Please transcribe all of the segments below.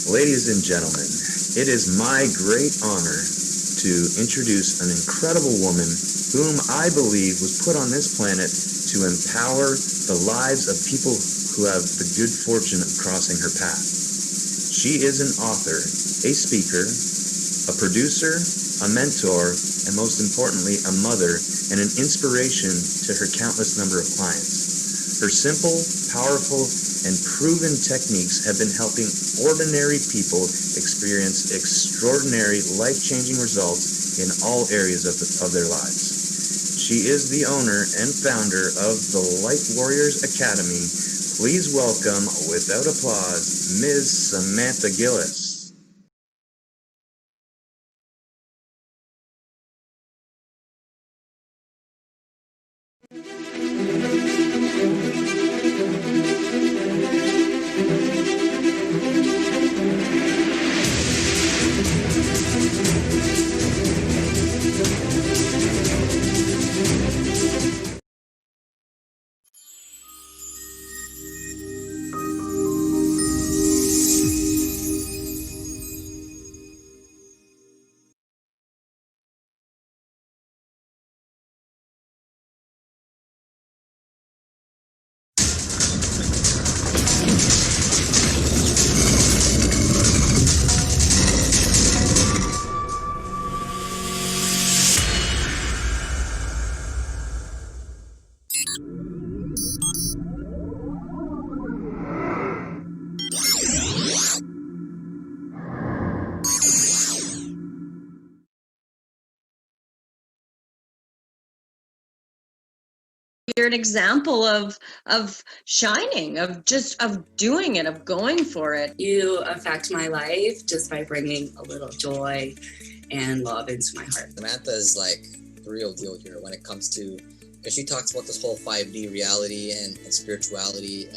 Ladies and gentlemen, it is my great honor to introduce an incredible woman whom I believe was put on this planet to empower the lives of people who have the good fortune of crossing her path. She is an author, a speaker, a producer, a mentor, and most importantly, a mother and an inspiration to her countless number of clients. Her simple, powerful, and proven techniques have been helping ordinary people experience extraordinary, life-changing results in all areas of their lives. She is the owner and founder of the Light Warriors Academy. Please welcome, without applause, Ms. Samantha Gillis. You're an example of shining, of doing it, of going for it. You affect my life just by bringing a little joy and love into my heart. Samantha is like the real deal here when it comes to, because she talks about this whole 5D reality and spirituality,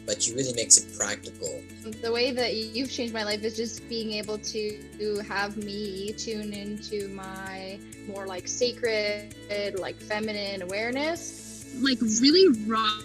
but she really makes it practical. The way that you've changed my life is just being able to have me tune into my more like sacred, like feminine awareness. Like really raw,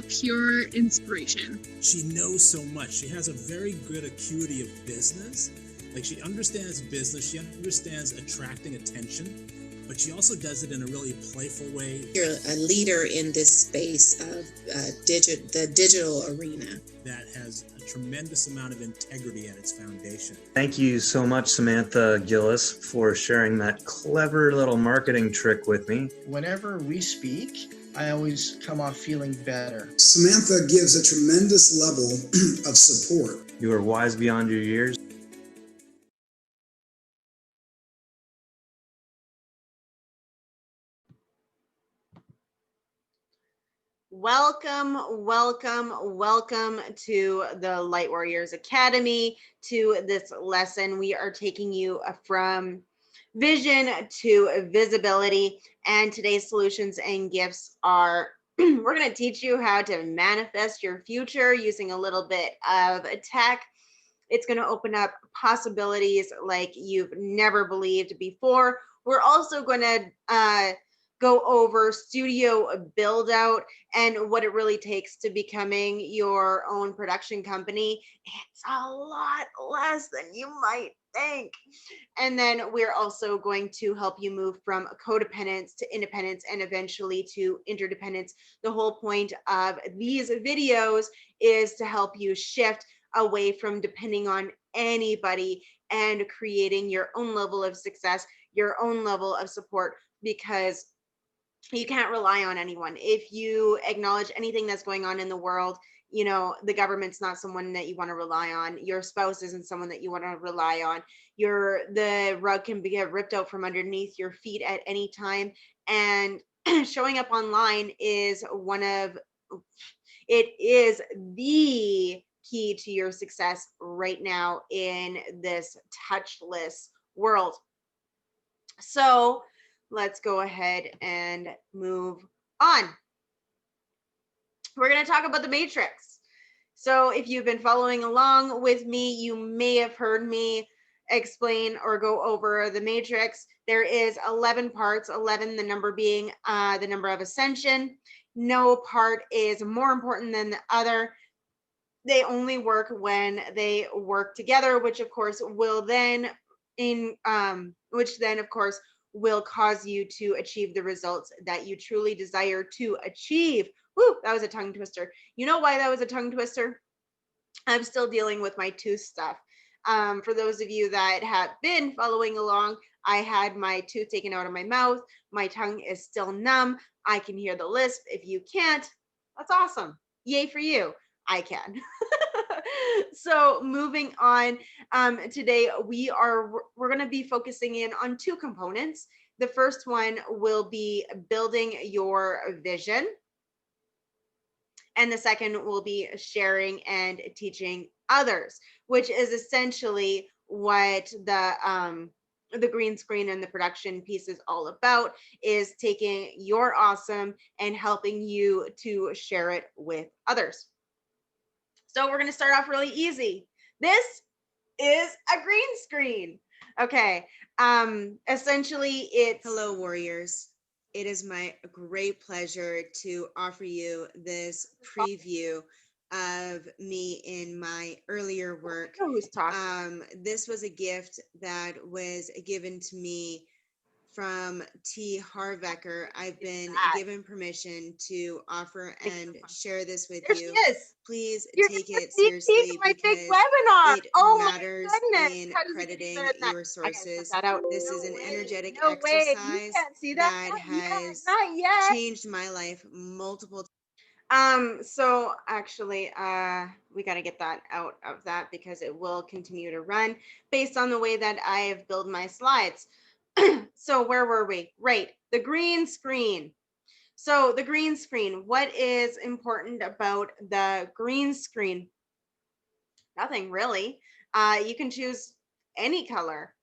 pure inspiration. She knows so much. She has a very good acuity of business. Like she understands business, she understands attracting attention, but she also does it in a really playful way. You're a leader in this space of the digital arena. That has a tremendous amount of integrity at its foundation. Thank you so much, Samantha Gillis, for sharing that clever little marketing trick with me. Whenever we speak, I always come off feeling better. Samantha gives a tremendous level of support. You are wise beyond your years. Welcome, welcome, welcome to the Light Warriors Academy. To this lesson, we are taking you from vision to visibility, and today's solutions and gifts are we're going to teach you how to manifest your future using a little bit of tech. It's going to open up possibilities like you've never believed before. We're also going to go over studio build out and what it really takes to becoming your own production company. It's a lot less than you might think. And then we're also going to help you move from codependence to independence and eventually to interdependence. The whole point of these videos is to help you shift away from depending on anybody and creating your own level of success, your own level of support, because you can't rely on anyone. If you acknowledge anything that's going on in the world, you know, the government's not someone that you want to rely on. Your spouse isn't someone that you want to rely on. The rug can get ripped out from underneath your feet at any time. And showing up online is it is the key to your success right now in this touchless world. So let's go ahead and move on. We're going to talk about the matrix. So if you've been following along with me, you may have heard me explain or go over the matrix. There is 11 parts, 11, the number being the number of ascension. No part is more important than the other. they only work when they work together, which of course will then of course will cause you to achieve the results that you truly desire to achieve. Woo, that was a tongue twister. You know why that was a tongue twister? I'm still dealing with my tooth stuff. For those of you that have been following along, I had my tooth taken out of my mouth. My tongue is still numb. I can hear the lisp. If you can't, that's awesome. Yay for you. I can. So moving on, today we're going to be focusing in on two components. The first one will be building your vision, and the second will be sharing and teaching others, which is essentially what the green screen and the production piece is all about, is taking your awesome and helping you to share it with others. So we're going to start off really easy. This is a green screen. Okay. Essentially it's Hello, warriors. It is my great pleasure to offer you this preview of me in my earlier work. Who's talking? This was a gift that was given to me from T. Harvecker. I've been given permission to offer and share this with There she you. is. Please You're take gonna it sneak peek seriously my big because webinar. it Oh my matters goodness. in How does it get crediting better than that? your I gotta cut sources. that out. This No is an way. energetic No way. You exercise can't see that. that Not yet. has Not yet. changed my life multiple times. So actually, we got to get that out of that because it will continue to run based on the way that I have built my slides. So where were we? Right, the green screen. So the green screen, what is important about the green screen? Nothing really. You can choose any color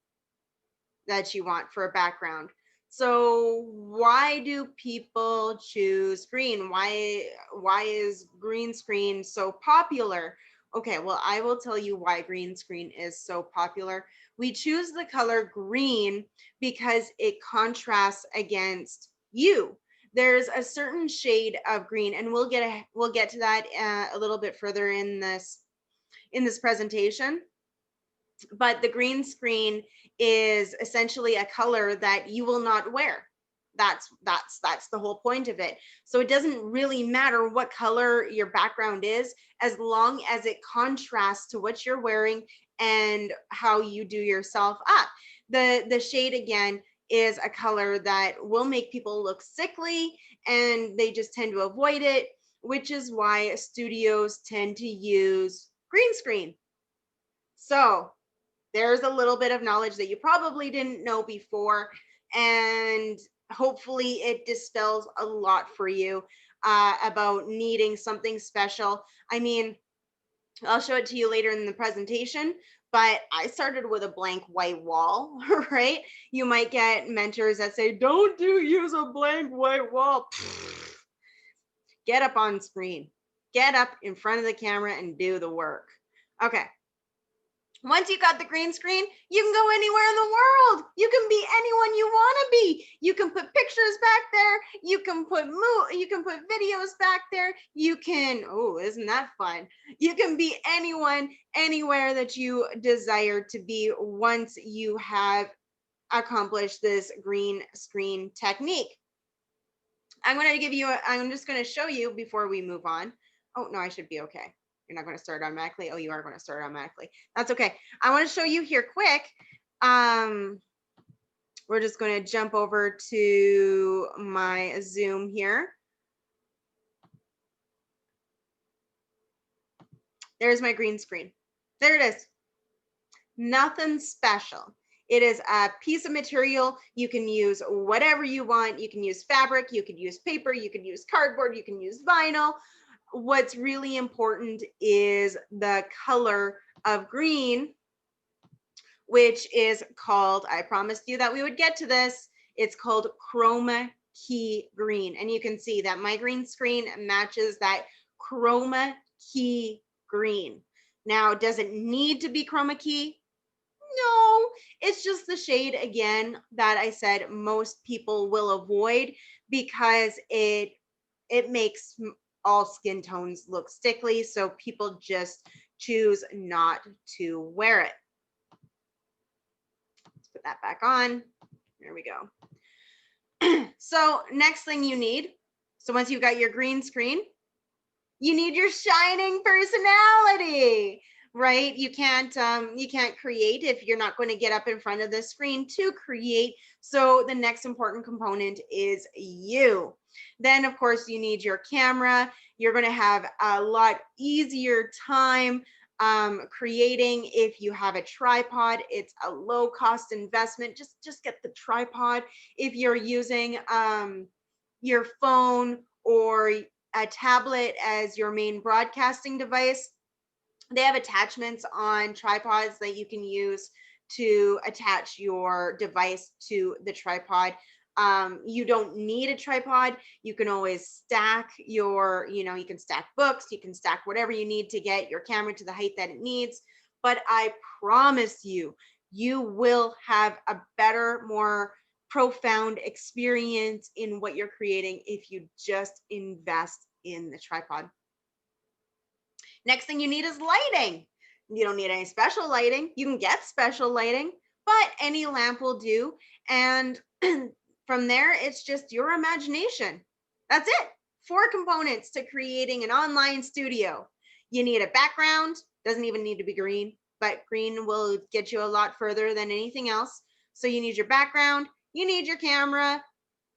that you want for a background. So why do people choose green? Why is green screen so popular? Okay, well, I will tell you why green screen is so popular. We choose the color green because it contrasts against you. There's a certain shade of green, and we'll get to that a little bit further in this presentation. But the green screen is essentially a color that you will not wear. That's the whole point of it. So it doesn't really matter what color your background is, as long as it contrasts to what you're wearing and how you do yourself up. The shade, again, is a color that will make people look sickly, and they just tend to avoid it, which is why studios tend to use green screen. So there's a little bit of knowledge that you probably didn't know before, and hopefully it dispels a lot for you about needing something special. I mean, I'll show it to you later in the presentation, but I started with a blank white wall, right? You might get mentors that say, don't use a blank white wall. Get up on screen, get up in front of the camera and do the work. Okay. Once you got the green screen, you can go anywhere in the world. You can be anyone you want to be. You can put pictures back there. You can put videos back there. You can, oh, isn't that fun? You can be anyone, anywhere that you desire to be once you have accomplished this green screen technique. I'm just going to show you before we move on. Oh, no, I should be okay. You're not going to start automatically. Oh, you are going to start automatically. That's okay. I want to show you here quick. We're just going to jump over to my Zoom here. There's my green screen. There it is. Nothing special. It is a piece of material. You can use whatever you want. You can use fabric. You can use paper. You can use cardboard. You can use vinyl. What's really important is the color of green, which is called, I promised you that we would get to this, it's called chroma key green. And you can see that my green screen matches that chroma key green. Now, does it need to be chroma key? No, it's just the shade, again, that I said most people will avoid because it makes all skin tones look stickly, so people just choose not to wear it. Let's put that back on. There we go. So next thing you need, so once you've got your green screen, you need your shining personality, right? You can't create if you're not going to get up in front of the screen to create. So the next important component is you. Then of course you need your camera. You're going to have a lot easier time creating if you have a tripod. It's a low cost investment. Just get the tripod. If you're using your phone or a tablet as your main broadcasting device, they have attachments on tripods that you can use to attach your device to the tripod. You don't need a tripod. You can always stack your, you can stack books, you can stack whatever you need to get your camera to the height that it needs. But I promise you, you will have a better, more profound experience in what you're creating if you just invest in the tripod. Next thing you need is lighting. You don't need any special lighting. You can get special lighting, but any lamp will do. And from there, it's just your imagination. That's it. 4 components to creating an online studio. You need a background. Doesn't even need to be green, but green will get you a lot further than anything else. So you need your background. You need your camera,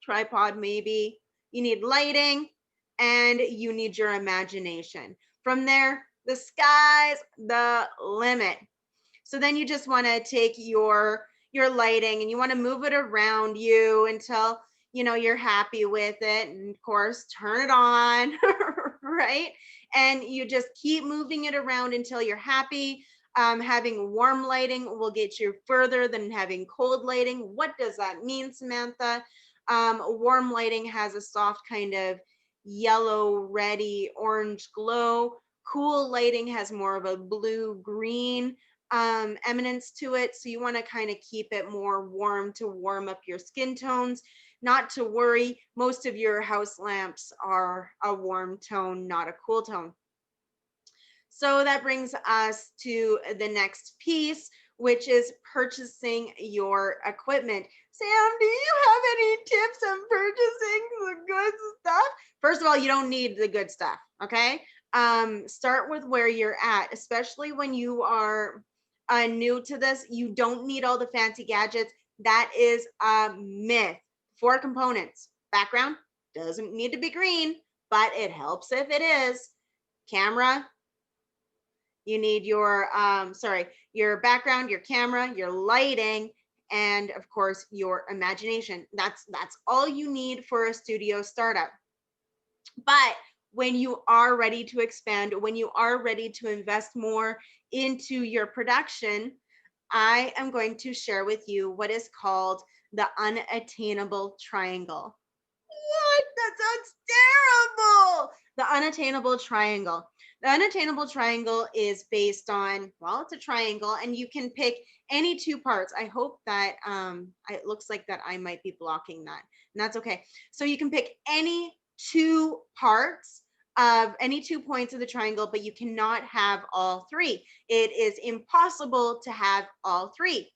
tripod maybe. You need lighting, and you need your imagination. From there, the sky's the limit. So then you just want to take your lighting and you want to move it around you until you're happy with it, and of course turn it on, right? And you just keep moving it around until you're happy. Having warm lighting will get you further than having cold lighting. What does that mean, Samantha? Warm lighting has a soft kind of yellow, reddy, orange glow. Cool lighting has more of a blue, green eminence to it. So you want to kind of keep it more warm to warm up your skin tones. Not to worry, most of your house lamps are a warm tone, not a cool tone. So that brings us to the next piece, which is purchasing your equipment. Sam, do you have any tips on purchasing the good stuff? First of all, you don't need the good stuff, okay? Start with where you're at, especially when you are new to this. You don't need all the fancy gadgets. That is a myth. 4 components. Background doesn't need to be green, but it helps if it is. Camera. You need your your background, your camera, your lighting, and of course your imagination. That's all you need for a studio startup. But when you are ready to expand, when you are ready to invest more into your production, I am going to share with you what is called the Unattainable Triangle. What? That sounds terrible. The Unattainable Triangle. The Unattainable Triangle is based on, well, it's a triangle, and you can pick any 2 parts. I hope that it looks like that I might be blocking that, and that's okay. So you can pick any 2 parts of any 2 points of the triangle, but you cannot have all 3. It is impossible to have all 3.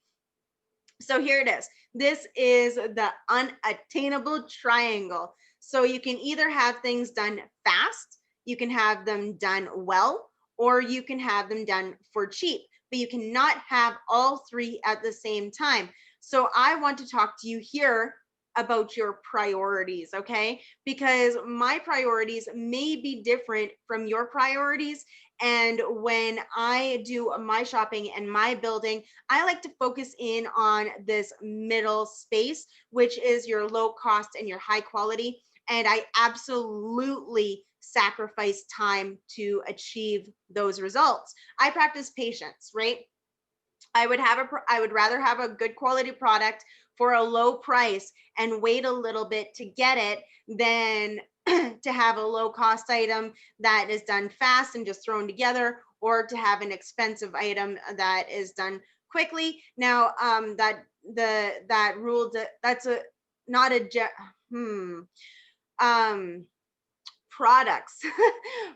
So here it is. This is the Unattainable Triangle. So you can either have things done fast, you can have them done well, or you can have them done for cheap, but you cannot have all 3 at the same time. So I want to talk to you here about your priorities, okay? Because my priorities may be different from your priorities. And when I do my shopping and my building, I like to focus in on this middle space, which is your low cost and your high quality. And I absolutely sacrifice time to achieve those results. I practice patience, right? I would rather have a good quality product for a low price and wait a little bit to get it than to have a low cost item that is done fast and just thrown together, or to have an expensive item that is done quickly. Now, that rule, that's a not a products.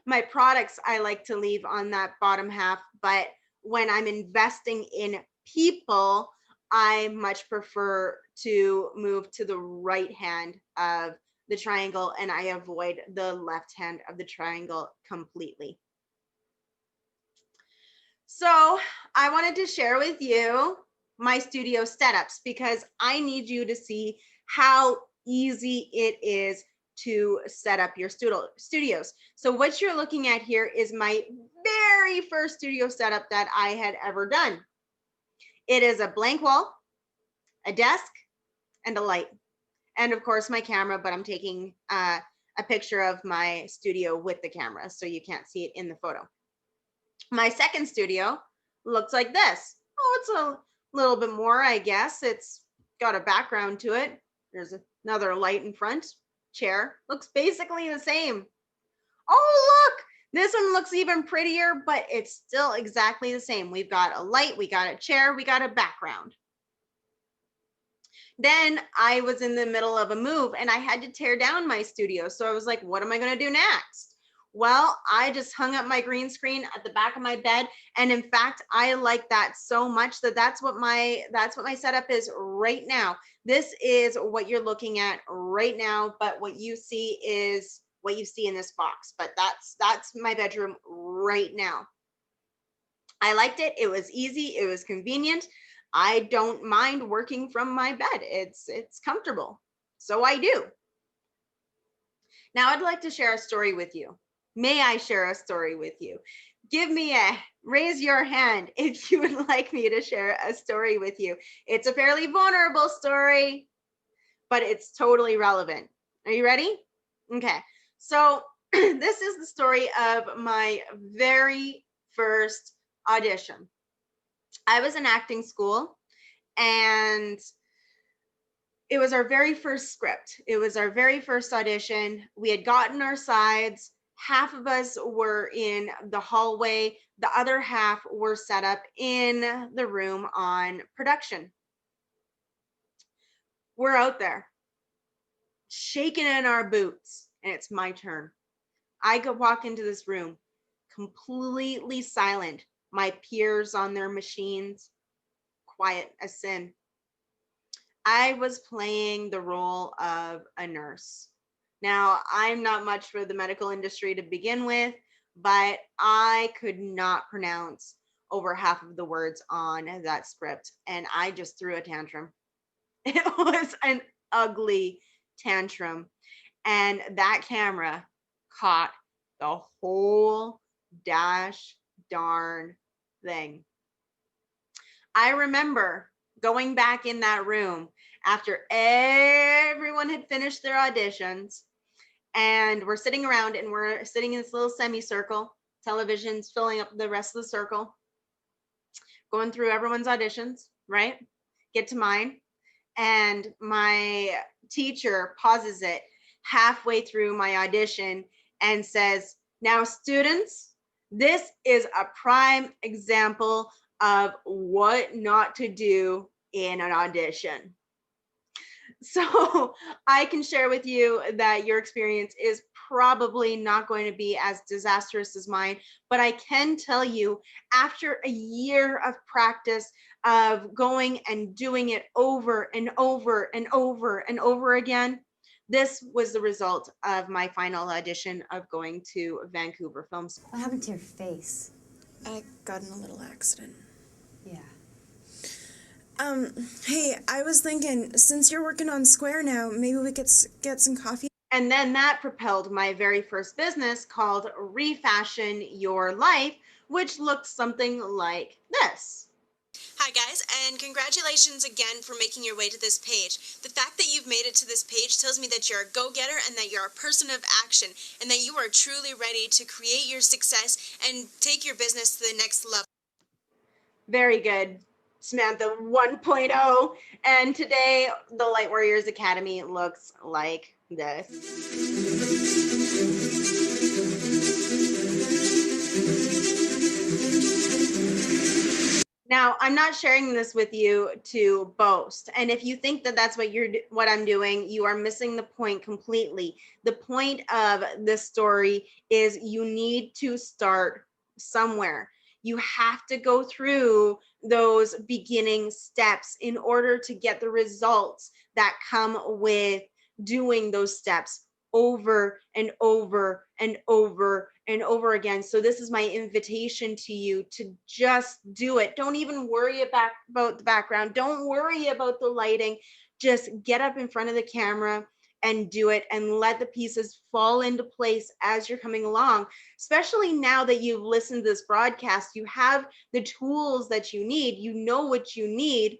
My products I like to leave on that bottom half, but when I'm investing in people, I much prefer to move to the right hand of the triangle, and I avoid the left hand of the triangle completely. So I wanted to share with you my studio setups because I need you to see how easy it is to set up your studios. So what you're looking at here is my very first studio setup that I had ever done. It is a blank wall, a desk, and a light. And of course my camera, but I'm taking a picture of my studio with the camera, so you can't see it in the photo. My second studio looks like this. Oh, it's a little bit more, I guess. It's got a background to it. There's another light in front, chair. Looks basically the same. Oh, look, this one looks even prettier, but it's still exactly the same. We've got a light, we got a chair, we got a background. Then I was in the middle of a move and I had to tear down my studio. So I was like, what am I going to do next? Well, I just hung up my green screen at the back of my bed. And in fact, I like that so much that that's what my setup is right now. This is what you're looking at right now, but what you see is what you see in this box. But that's my bedroom right now. I liked it. It was easy. It was convenient. I don't mind working from my bed. It's comfortable. So I do. Now I'd like to share a story with you. May I share a story with you? Raise your hand if you would like me to share a story with you. It's a fairly vulnerable story, but it's totally relevant. Are you ready? Okay. So this is the story of my very first audition. I was in acting school and it was our very first script. It was our very first audition. We had gotten our sides. Half of us were in the hallway. The other half were set up in the room on production. We're out there shaking in our boots and it's my turn. I could walk into this room completely silent. My peers on their machines, quiet as sin. I was playing the role of a nurse. Now, I'm not much for the medical industry to begin with, but I could not pronounce over half of the words on that script, and I just threw a tantrum. It was an ugly tantrum, and that camera caught the whole dash darn thing. I remember going back in that room after everyone had finished their auditions, and we're sitting around and we're sitting in this little semicircle, television's filling up the rest of the circle, going through everyone's auditions, right? Get to mine. And my teacher pauses it halfway through my audition and says, "Now, students, this is a prime example of what not to do in an audition." So I can share with you that your experience is probably not going to be as disastrous as mine, but I can tell you, after a year of practice of going and doing it over and over and over and over again, this was the result of my final audition of going to Vancouver Film School. What happened to your face? I got in a little accident. Yeah. Hey, I was thinking, since you're working on Square now, maybe we could get some coffee. And then that propelled my very first business called Refashion Your Life, which looked something like this. Hi guys, and congratulations again for making your way to this page. The fact that you've made it to this page tells me that you're a go-getter and that you're a person of action and that you are truly ready to create your success and take your business to the next level. Very good, Samantha 1.0. And today, the Light Warriors Academy looks like this. Now, I'm not sharing this with you to boast. And if you think that that's what I'm doing, you are missing the point completely. The point of this story is you need to start somewhere. You have to go through those beginning steps in order to get the results that come with doing those steps over and over and over and over again. So this is my invitation to you to just do it. Don't even worry about the background. Don't worry about the lighting. Just get up in front of the camera and do it, and let the pieces fall into place as you're coming along. Especially now that you've listened to this broadcast, you have the tools that you need. You know what you need.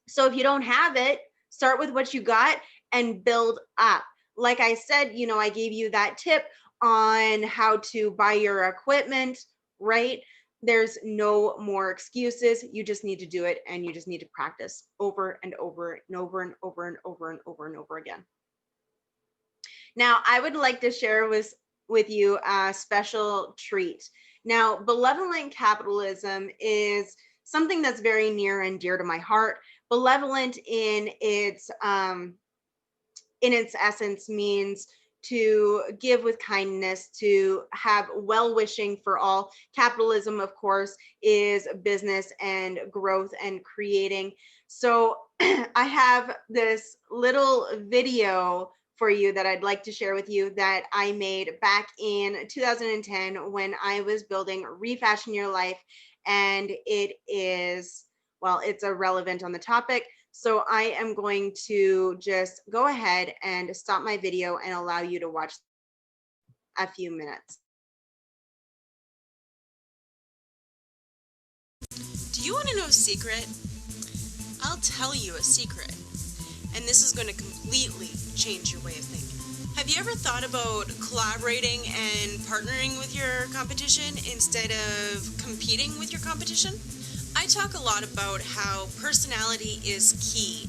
So if you don't have it, start with what you got and build up. Like I said, I gave you that tip on how to buy your equipment, right? There's no more excuses. You just need to do it, and you just need to practice over and over and over and over and over and over and over again. Now, I would like to share with you a special treat. Now, benevolent capitalism is something that's very near and dear to my heart. Benevolent in its essence means to give with kindness, to have well-wishing for all. Capitalism, of course, is business and growth and creating. So I have this little video for you that I'd like to share with you that I made back in 2010 when I was building Refashion Your Life. And it is, well, it's irrelevant on the topic. So I am going to just go ahead and stop my video and allow you to watch a few minutes. Do you want to know a secret? I'll tell you a secret. And this is going to completely change your way of thinking. Have you ever thought about collaborating and partnering with your competition instead of competing with your competition? I talk a lot about how personality is key,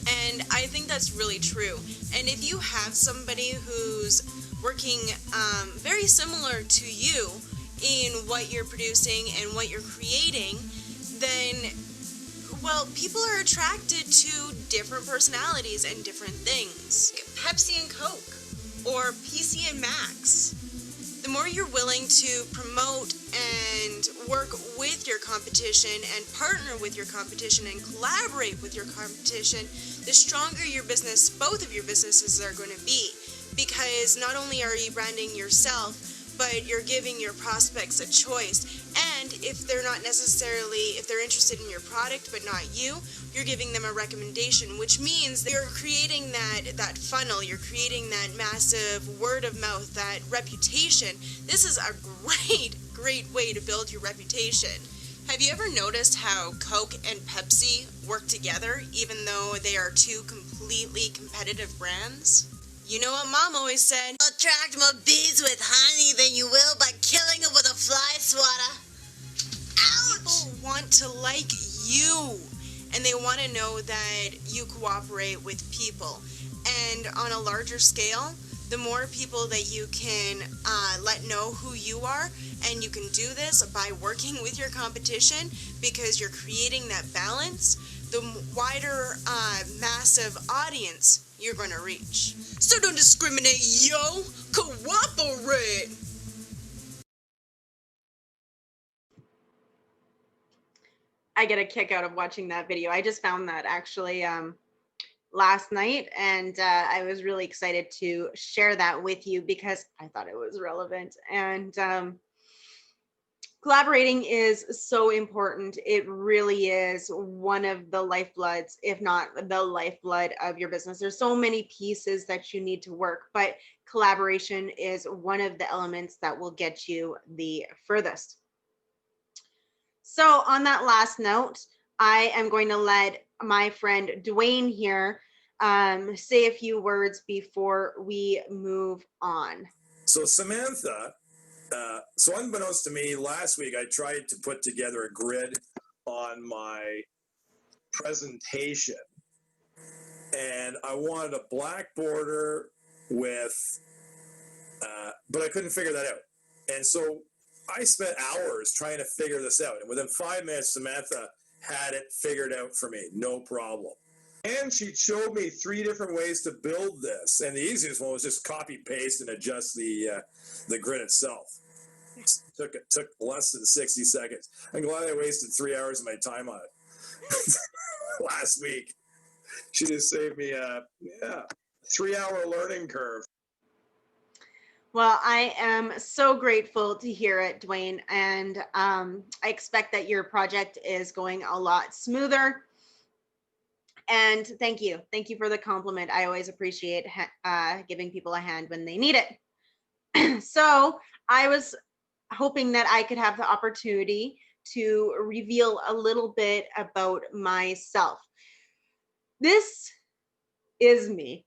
and I think that's really true. And if you have somebody who's working very similar to you in what you're producing and what you're creating, then, well, people are attracted to different personalities and different things. Pepsi and Coke, or PC and Max. The more you're willing to promote and work with your competition and partner with your competition and collaborate with your competition, the stronger your business, both of your businesses are going to be. Because not only are you branding yourself, but you're giving your prospects a choice. And if they're interested in your product but not you, you're giving them a recommendation, which means you're creating that funnel, you're creating that massive word of mouth, that reputation. This is a great way to build your reputation. Have you ever noticed how Coke and Pepsi work together, even though they are two completely competitive brands? You know what Mom always said? Attract more bees with honey than you will by killing them with a fly swatter. Ouch! People want to like you, and they want to know that you cooperate with people. And on a larger scale, the more people that you can let know who you are, and you can do this by working with your competition because you're creating that balance, the wider massive audience you're going to reach. So don't discriminate, yo! Cooperate! I get a kick out of watching that video. I just found that actually last night, and I was really excited to share that with you because I thought it was relevant. And collaborating is so important. It really is one of the lifebloods, if not the lifeblood of your business. There's so many pieces that you need to work, but collaboration is one of the elements that will get you the furthest. So on that last note, I am going to let my friend Dwayne here say a few words before we move on. So Samantha, so unbeknownst to me, last week I tried to put together a grid on my presentation, and I wanted a black border with, but I couldn't figure that out. And so I spent hours trying to figure this out. And within 5 minutes, Samantha had it figured out for me, no problem. And she showed me 3 different ways to build this. And the easiest one was just copy, paste, and adjust the grid itself. It took less than 60 seconds. I'm glad I wasted 3 hours of my time on it last week. She just saved me a 3-hour learning curve. Well, I am so grateful to hear it, Dwayne, and I expect that your project is going a lot smoother. And thank you. Thank you for the compliment. I always appreciate giving people a hand when they need it. So I was hoping that I could have the opportunity to reveal a little bit about myself. This is me.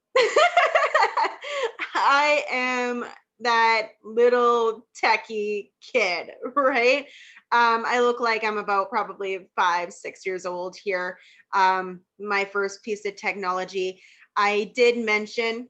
I am that little techie kid, right? I look like I'm about probably 5, 6 years old here. My first piece of technology. I did mention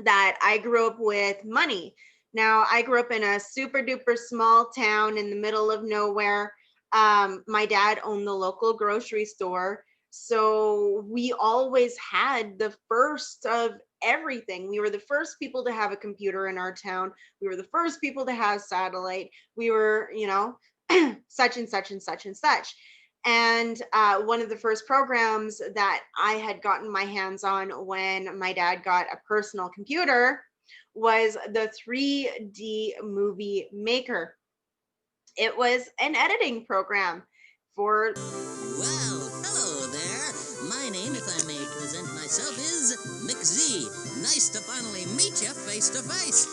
that I grew up with money. Now, I grew up in a super duper small town in the middle of nowhere. My dad owned the local grocery store. So we always had the first of everything. We were the first people to have a computer in our town. We were the first people to have satellite. We were, such and such and such and such. And one of the first programs that I had gotten my hands on when my dad got a personal computer was the 3D movie maker. It was an editing program for... Well, hello there. My name, if I may present myself, is Mixie. Nice to finally meet you face to face.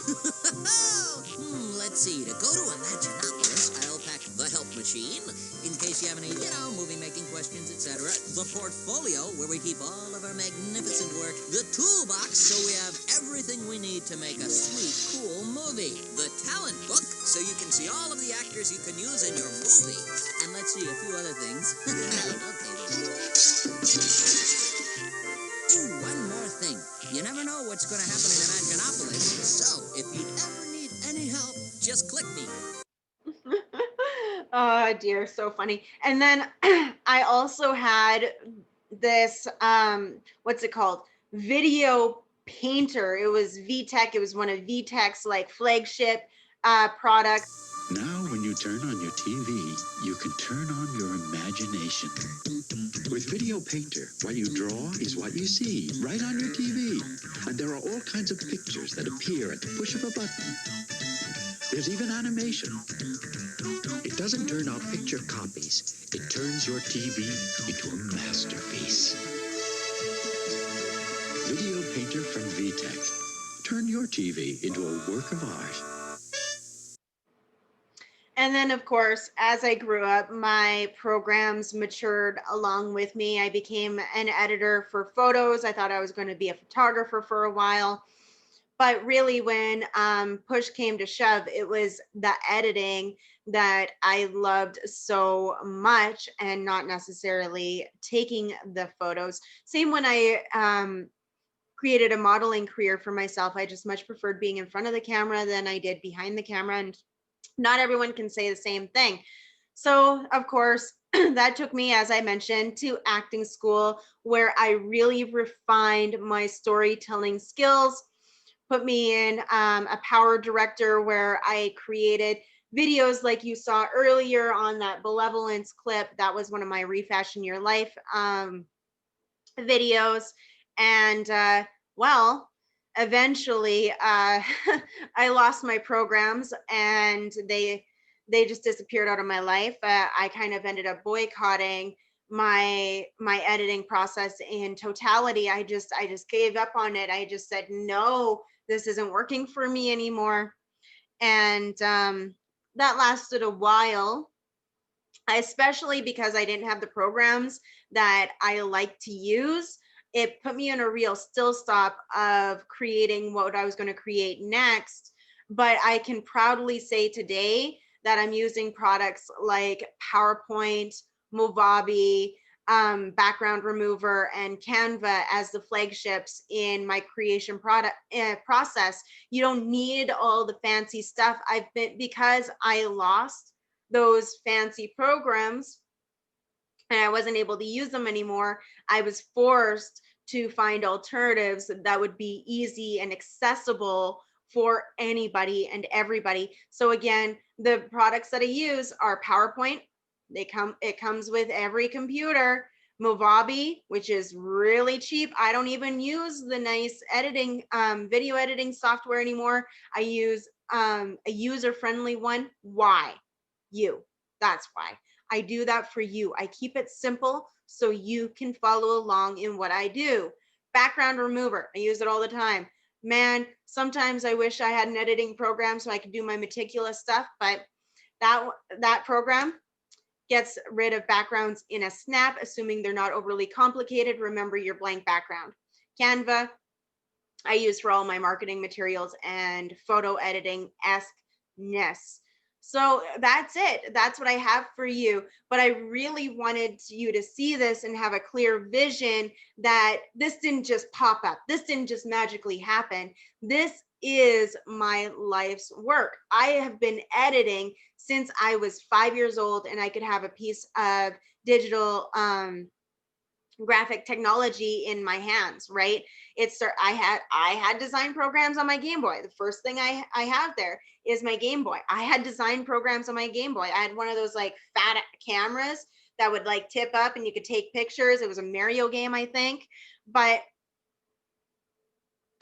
Let's see. To go to Imaginopolis, I'll pack the help machine, in case you have any, movie-making questions, etc. The portfolio, where we keep all of our magnificent work. The toolbox, so we have everything we need to make a sweet, cool movie. The talent book, so you can see all of the actors you can use in your movie. And let's see, a few other things. Okay. Ooh, one more thing. You never know what's going to happen in Imaginopolis. So, if you ever need any help, just click me. Oh dear, so funny. And then I also had this, what's it called? Video painter. It was VTech. It was one of VTech's like flagship products. Now, when you turn on your TV, you can turn on your imagination. With Video Painter, what you draw is what you see right on your TV. And there are all kinds of pictures that appear at the push of a button. There's even animation. It doesn't turn out picture copies. It turns your TV into a masterpiece. Video Painter from VTech. Turn your TV into a work of art. And then, of course, as I grew up, my programs matured along with me. I became an editor for photos. I thought I was going to be a photographer for a while. But really, when push came to shove, it was the editing that I loved so much, and not necessarily taking the photos. Same when I created a modeling career for myself. I just much preferred being in front of the camera than I did behind the camera. And not everyone can say the same thing. So, of course, that took me, as I mentioned, to acting school, where I really refined my storytelling skills, put me in a power director where I created videos like you saw earlier on that benevolence clip. That was one of my Refashion Your Life videos. And, well, eventually I lost my programs and they just disappeared out of my life. I kind of ended up boycotting my editing process in totality. I just gave up on it. I just said, no, this isn't working for me anymore. And that lasted a while, especially because I didn't have the programs that I like to use. It put me in a real still stop of creating what I was going to create next. But I can proudly say today that I'm using products like PowerPoint, Movavi, background remover and Canva as the flagships in my creation process. You don't need all the fancy stuff. Because I lost those fancy programs and I wasn't able to use them anymore, I was forced to find alternatives that would be easy and accessible for anybody and everybody. So again, the products that I use are PowerPoint. It comes with every computer. Movavi, which is really cheap. I don't even use the nice editing, video editing software anymore. I use a user-friendly one. Why? You. That's why. I do that for you. I keep it simple so you can follow along in what I do. Background remover. I use it all the time. Man, sometimes I wish I had an editing program so I could do my meticulous stuff, but that program gets rid of backgrounds in a snap, assuming they're not overly complicated. Remember your blank background. Canva, I use for all my marketing materials and photo editing-esque-ness. So that's it. That's what I have for you. But I really wanted you to see this and have a clear vision that this didn't just pop up. This didn't just magically happen. This is my life's work. I have been editing since I was 5 years old, and I could have a piece of digital graphic technology in my hands, right? I had design programs on my Game Boy. The first thing I have there is my Game Boy. I had design programs on my Game Boy. I had one of those like fat cameras that would like tip up and you could take pictures. It was a Mario game, I think. But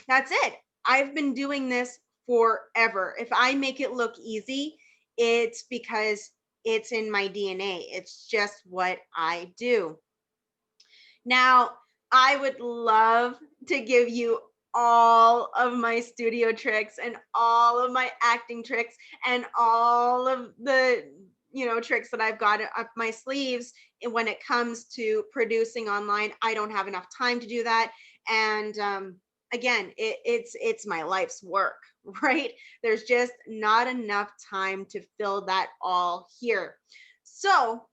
that's it. I've been doing this forever. If I make it look easy, it's because it's in my DNA. It's just what I do. Now, I would love to give you all of my studio tricks and all of my acting tricks and all of the tricks that I've got up my sleeves when it comes to producing online. I don't have enough time to do that. And again, it's my life's work, right? There's just not enough time to fill that all here. So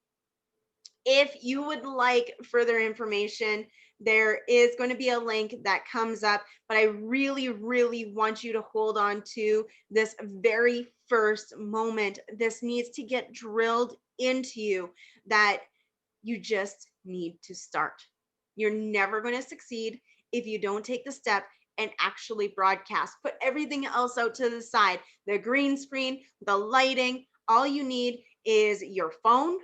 if you would like further information, there is going to be a link that comes up, but I really, really want you to hold on to this very first moment. This needs to get drilled into you that you just need to start. You're never going to succeed if you don't take the step and actually broadcast. Put everything else out to the side. The green screen, the lighting, all you need is your phone,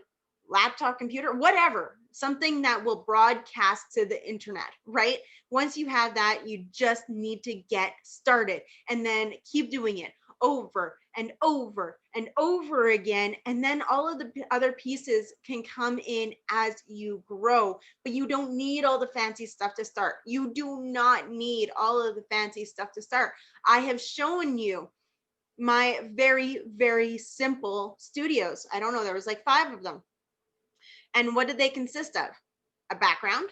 laptop, computer, whatever, something that will broadcast to the internet, right? Once you have that, you just need to get started and then keep doing it over and over and over again. And then all of the other pieces can come in as you grow, but you don't need all the fancy stuff to start. You do not need all of the fancy stuff to start. I have shown you my very, very simple studios. I don't know, there was like 5 of them. And what did they consist of? A background,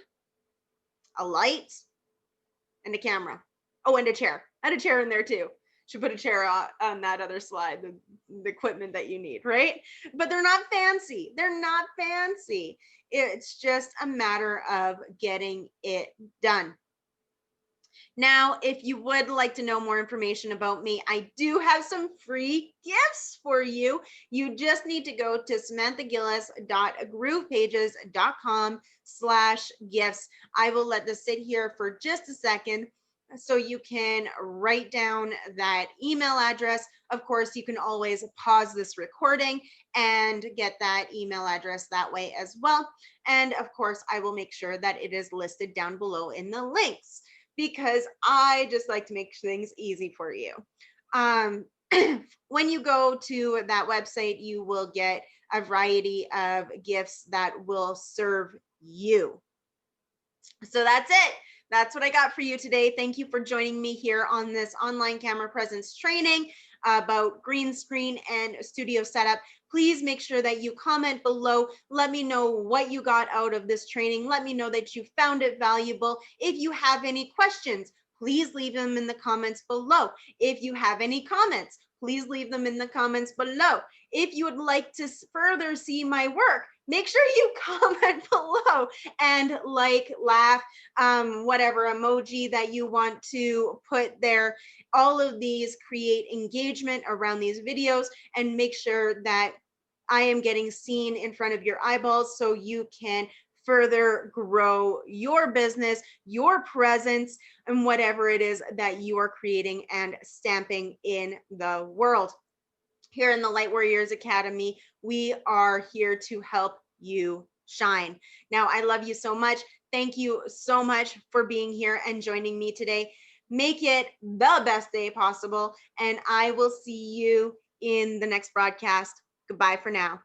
a light, and a camera. Oh, and a chair. I had a chair in there too. Should put a chair on that other slide, the equipment that you need, right? But they're not fancy. They're not fancy. It's just a matter of getting it done. Now, if you would like to know more information about me, I do have some free gifts for you. You just need to go to samanthagillis.groovepages.com/gifts. I will let this sit here for just a second so you can write down that email address. Of course, you can always pause this recording and get that email address that way as well. And of course, I will make sure that it is listed down below in the links, because I just like to make things easy for you. When you go to that website, you will get a variety of gifts that will serve you. So that's it. That's what I got for you today. Thank you for joining me here on this online camera presence training about green screen and studio setup. Please make sure that you comment below. Let me know what you got out of this training. Let me know that you found it valuable. If you have any questions, please leave them in the comments below. If you have any comments, please leave them in the comments below. If you would like to further see my work, make sure you comment below and like, laugh, whatever emoji that you want to put there. All of these create engagement around these videos and make sure that I am getting seen in front of your eyeballs so you can further grow your business, your presence, and whatever it is that you are creating and stamping in the world. Here in the Light Warriors Academy, we are here to help you shine. Now, I love you so much. Thank you so much for being here and joining me today. Make it the best day possible, and I will see you in the next broadcast. Goodbye for now.